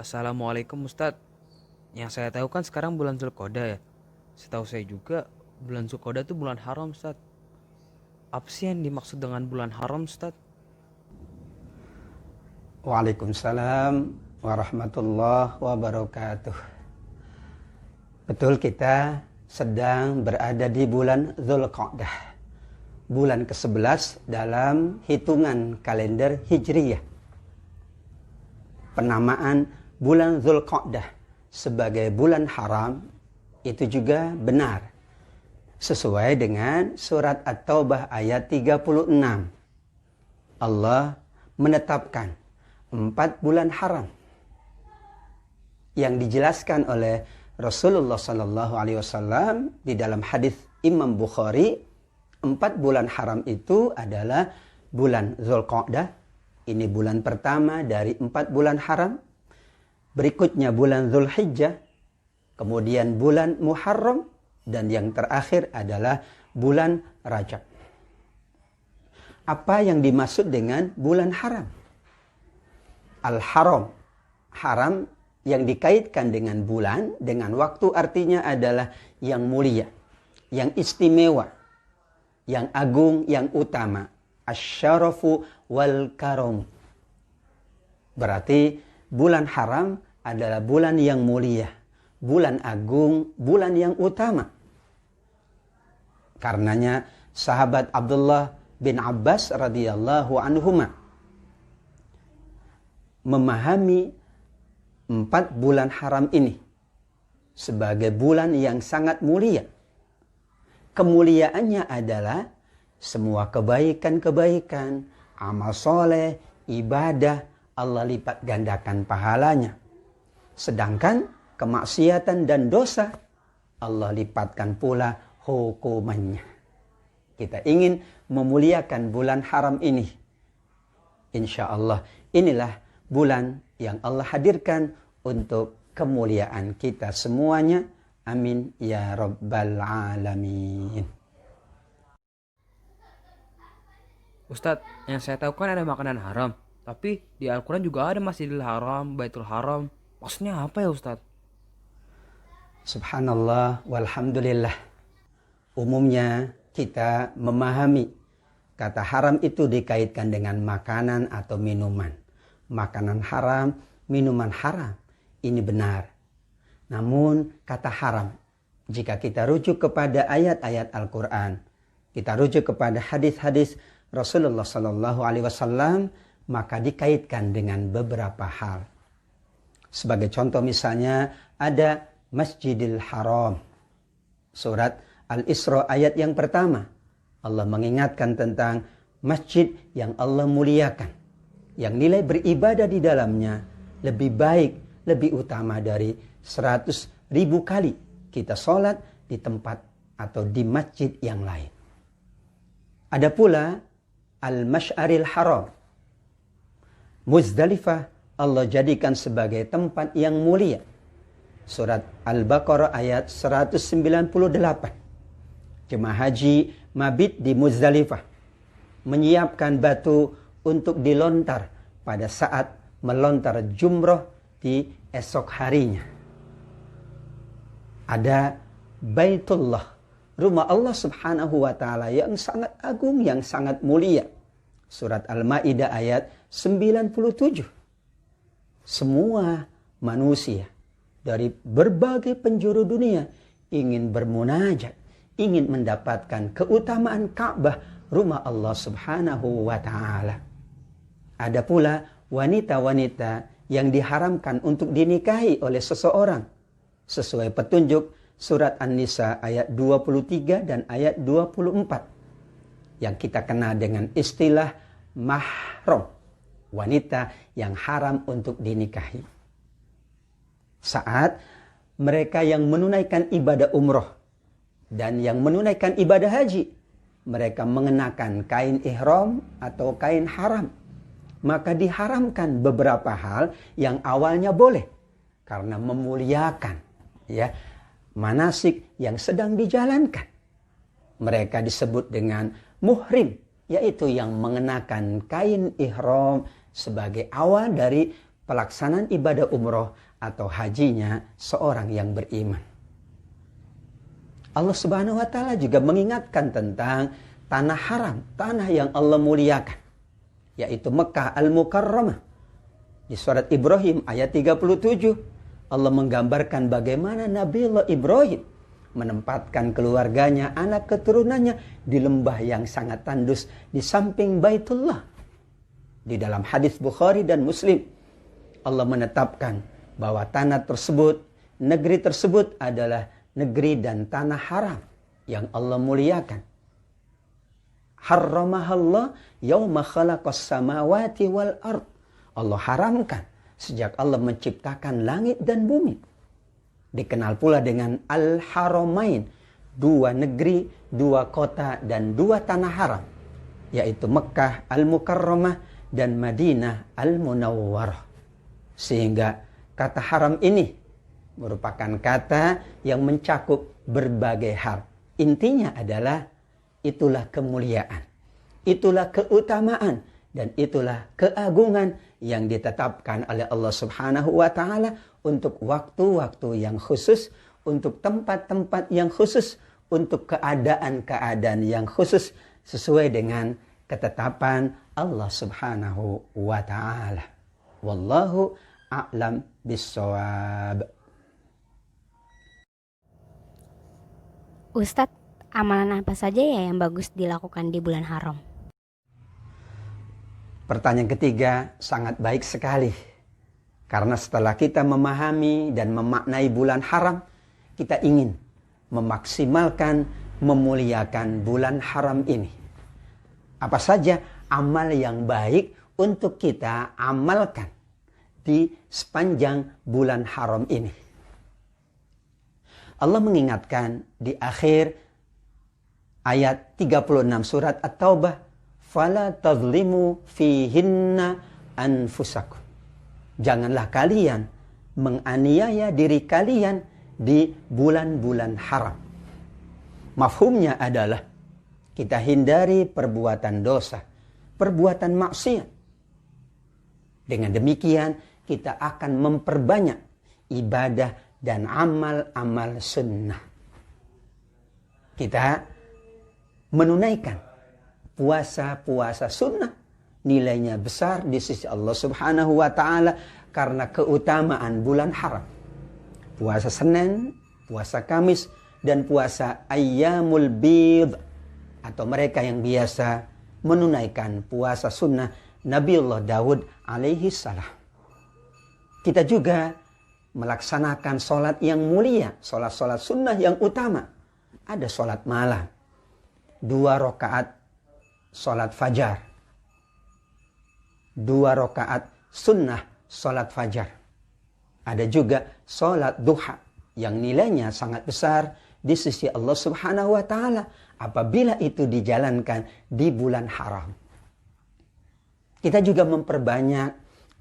Assalamualaikum Ustadz. Yang saya tahu kan sekarang bulan Zulkodah ya. Setahu saya juga bulan Zulkodah itu bulan haram Ustadz. Apa sih yang dimaksud dengan bulan haram Ustadz? Waalaikumsalam warahmatullahi wabarakatuh. Betul, kita sedang berada di bulan Zulqa'dah, bulan ke-11 dalam hitungan kalender Hijriyah. Penamaan bulan Zulqa'dah sebagai bulan haram itu juga benar, sesuai dengan surat At-Taubah ayat 36. Allah menetapkan 4 bulan haram yang dijelaskan oleh Rasulullah Sallallahu Alaihi Wasallam di dalam hadis Imam Bukhari. 4 bulan haram itu adalah bulan Zulqa'dah, ini bulan pertama dari 4 bulan haram. Berikutnya bulan Zulhijjah, kemudian bulan Muharram, dan yang terakhir adalah bulan Rajab. Apa yang dimaksud dengan bulan haram? Al-haram, haram yang dikaitkan dengan bulan, dengan waktu, artinya adalah yang mulia, yang istimewa, yang agung, yang utama. Asyarafu wal karam. Berarti bulan haram adalah bulan yang mulia, bulan agung, bulan yang utama. Karenanya sahabat Abdullah bin Abbas radhiyallahu anhuma memahami 4 bulan haram ini sebagai bulan yang sangat mulia. Kemuliaannya adalah semua kebaikan-kebaikan, amal soleh, ibadah, Allah lipat gandakan pahalanya. Sedangkan kemaksiatan dan dosa, Allah lipatkan pula hukumannya. Kita ingin memuliakan bulan haram ini. Insya Allah inilah bulan yang Allah hadirkan untuk kemuliaan kita semuanya. Amin ya rabbal alamin. Ustadz, yang saya tahu kan ada makanan haram. Tapi di Al-Quran juga ada Masjidil Haram, Baitul Haram. Maksudnya apa ya Ustadz? Subhanallah walhamdulillah. Umumnya kita memahami kata haram itu dikaitkan dengan makanan atau minuman. Makanan haram, minuman haram. Ini benar. Namun kata haram, jika kita rujuk kepada ayat-ayat Al-Quran, kita rujuk kepada hadis-hadis Rasulullah Sallallahu Alaihi Wasallam, maka dikaitkan dengan beberapa hal. Sebagai contoh misalnya ada Masjidil Haram. Surat Al-Isra ayat yang pertama. Allah mengingatkan tentang masjid yang Allah muliakan, yang nilai beribadah di dalamnya lebih baik, lebih utama dari 100.000 kali kita sholat di tempat atau di masjid yang lain. Ada pula Al-Mash'aril Haram. Muzdalifah Allah jadikan sebagai tempat yang mulia. Surat Al-Baqarah ayat 198. Jemaah haji mabit di Muzdalifah, menyiapkan batu untuk dilontar pada saat melontar jumroh di esok harinya. Ada Baitullah, rumah Allah Subhanahu wa taala yang sangat agung, yang sangat mulia. Surat Al-Maidah ayat 97. Semua manusia dari berbagai penjuru dunia ingin bermunajat, ingin mendapatkan keutamaan Ka'bah, rumah Allah Subhanahu wa taala. Ada pula wanita-wanita yang diharamkan untuk dinikahi oleh seseorang sesuai petunjuk surat An-Nisa ayat 23 dan ayat 24 yang kita kenal dengan istilah mahram, wanita yang haram untuk dinikahi. Saat mereka yang menunaikan ibadah umroh dan yang menunaikan ibadah haji, mereka mengenakan kain ihram atau kain haram, maka diharamkan beberapa hal yang awalnya boleh karena memuliakan manasik yang sedang dijalankan. Mereka disebut dengan muhrim, yaitu yang mengenakan kain ihram sebagai awal dari pelaksanaan ibadah umroh atau hajinya seorang yang beriman. Allah Subhanahu wa taala juga mengingatkan tentang tanah haram, tanah yang Allah muliakan, yaitu Mekah Al-Mukarramah. Di surat Ibrahim ayat 37, Allah menggambarkan bagaimana Nabiullah Ibrahim menempatkan keluarganya, anak keturunannya di lembah yang sangat tandus di samping Baitullah. Di dalam hadis Bukhari dan Muslim, Allah menetapkan bahwa tanah tersebut, negeri tersebut adalah negeri dan tanah haram yang Allah muliakan. Harramahallah yauma khalaqas samawati wal ard. Allah haramkan sejak Allah menciptakan langit dan bumi. Dikenal pula dengan Al-Haramain, dua negeri, dua kota, dan dua tanah haram, yaitu Mekah Al-Mukarramah dan Madinah Al-Munawwarah. Sehingga kata haram ini merupakan kata yang mencakup berbagai hal. Intinya adalah itulah kemuliaan, itulah keutamaan, dan itulah keagungan yang ditetapkan oleh Allah Subhanahu wa taala untuk waktu-waktu yang khusus, untuk tempat-tempat yang khusus, untuk keadaan-keadaan yang khusus sesuai dengan ketetapan Allah Subhanahu wa taala. Wallahu a'lam bissawab. Ustadz, amalan apa saja ya yang bagus dilakukan di bulan haram? Pertanyaan ketiga sangat baik sekali. Karena setelah kita memahami dan memaknai bulan haram, kita ingin memaksimalkan, memuliakan bulan haram ini. Apa saja amal yang baik untuk kita amalkan di sepanjang bulan haram ini. Allah mengingatkan di akhir ayat 36 surat At-Taubah, "Fala tazlimu fihinna anfusakum." Janganlah kalian menganiaya diri kalian di bulan-bulan haram. Mafhumnya adalah kita hindari perbuatan dosa, perbuatan maksiat. Dengan demikian kita akan memperbanyak ibadah dan amal-amal sunnah. Kita menunaikan puasa-puasa sunnah, nilainya besar di sisi Allah Subhanahu wa taala karena keutamaan bulan haram. Puasa Senin, puasa Kamis, dan puasa Ayyamul Bid, atau mereka yang biasa menunaikan puasa sunnah Nabiullah Daud alaihi salam. Kita juga melaksanakan sholat yang mulia, sholat-sholat sunnah yang utama. Ada sholat malam, 2 rakaat sholat fajar, 2 rakaat sunnah sholat fajar. Ada juga sholat duha yang nilainya sangat besar di sisi Allah Subhanahu wa taala apabila itu dijalankan di bulan haram. Kita juga memperbanyak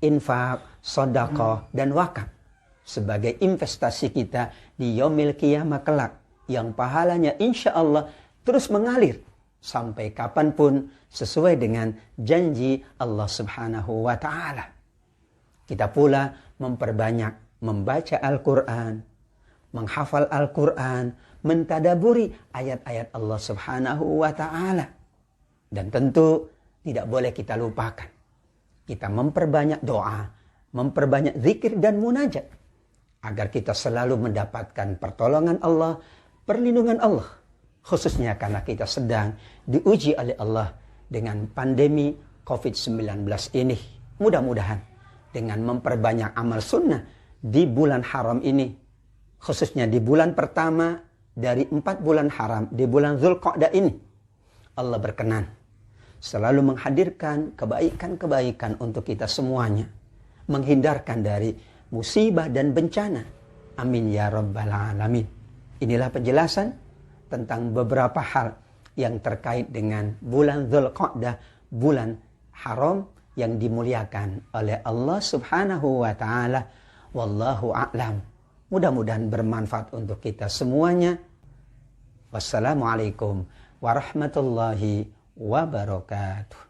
infak, sedekah, dan wakaf sebagai investasi kita di yaumil qiyamah kelak yang pahalanya insya Allah terus mengalir sampai kapanpun sesuai dengan janji Allah Subhanahu wa taala. Kita pula memperbanyak membaca Al-Quran, menghafal Al-Quran, mentadaburi ayat-ayat Allah Subhanahu wa taala. Dan tentu tidak boleh kita lupakan, kita memperbanyak doa, memperbanyak zikir dan munajat agar kita selalu mendapatkan pertolongan Allah, perlindungan Allah, khususnya karena kita sedang diuji oleh Allah dengan pandemi COVID-19 ini. Mudah-mudahan dengan memperbanyak amal sunnah di bulan haram ini, khususnya di bulan pertama dari 4 bulan haram, di bulan Dzulqa'dah ini, Allah berkenan selalu menghadirkan kebaikan-kebaikan untuk kita semuanya, menghindarkan dari musibah dan bencana. Amin ya rabbal alamin. Inilah penjelasan tentang beberapa hal yang terkait dengan bulan Dzulqa'dah, bulan haram yang dimuliakan oleh Allah Subhanahu wa taala. Wallahu a'lam. Mudah-mudahan bermanfaat untuk kita semuanya. Wassalamualaikum warahmatullahi wabarakatuh.